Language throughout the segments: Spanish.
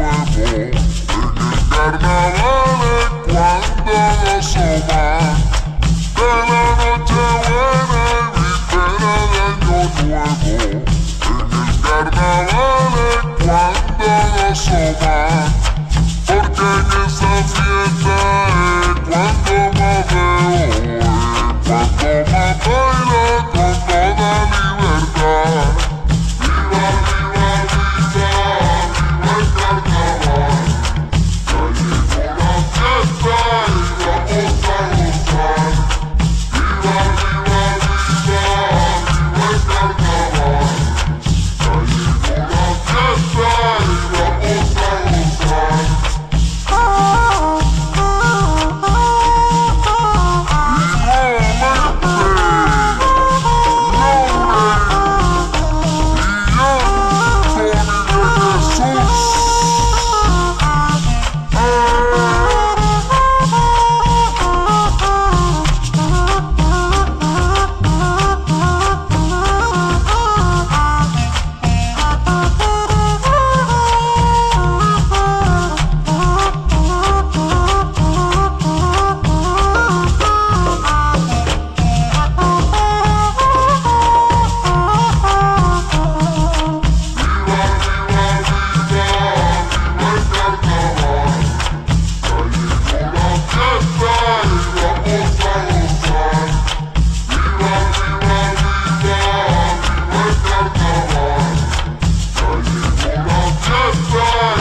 nuevo. En el carnaval es cuando nos asoman de la noche buena y víspera de año nuevo. En el carnaval es cuando nos asoman, porque en esa fiesta es cuando más veo, es cuando más baila con toda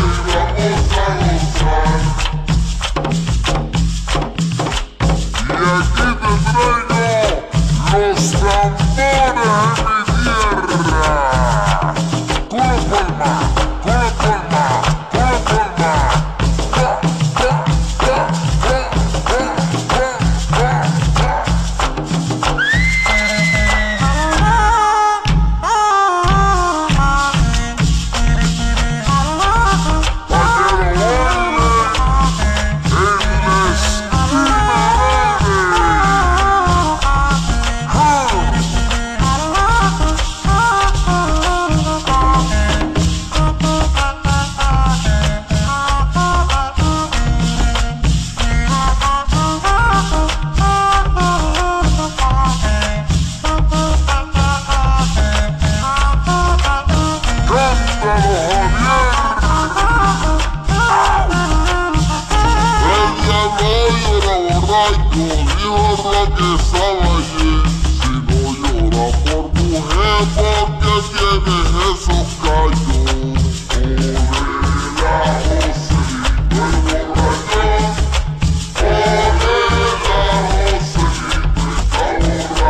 libertad. Viva, viva, viva, viva el carnaval. Ya llegó la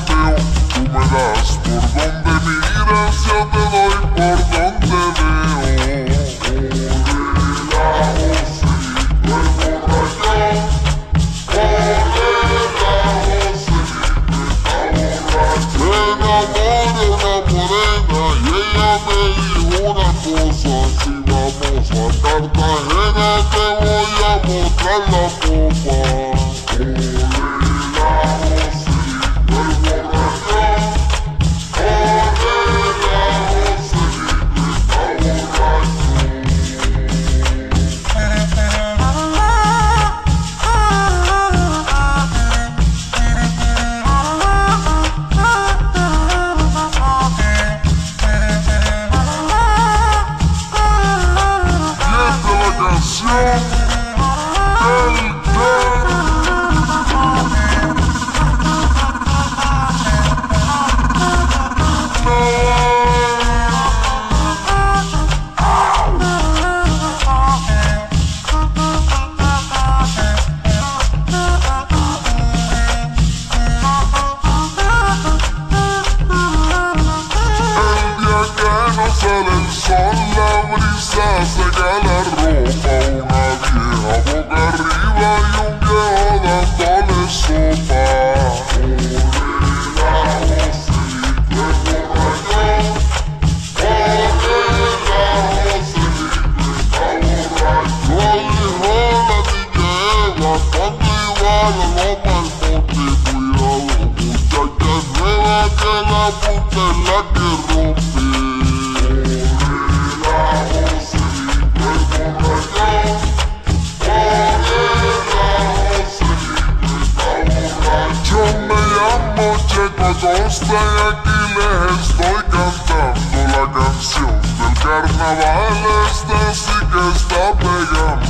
fiesta y vamos a gozar. Viva, viva, viva, viva el carnaval. Ya llegó la fiesta y vamos a gozar. carnaval este sí que está pegando.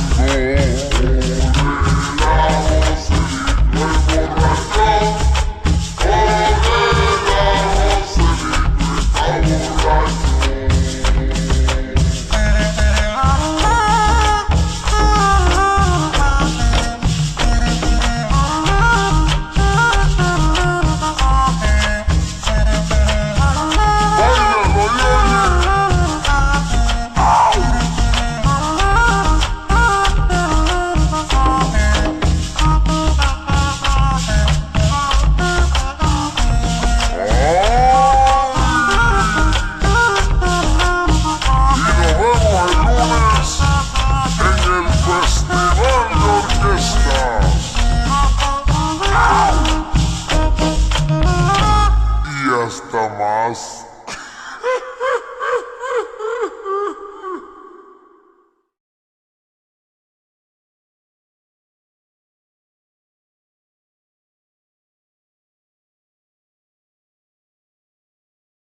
Hasta más.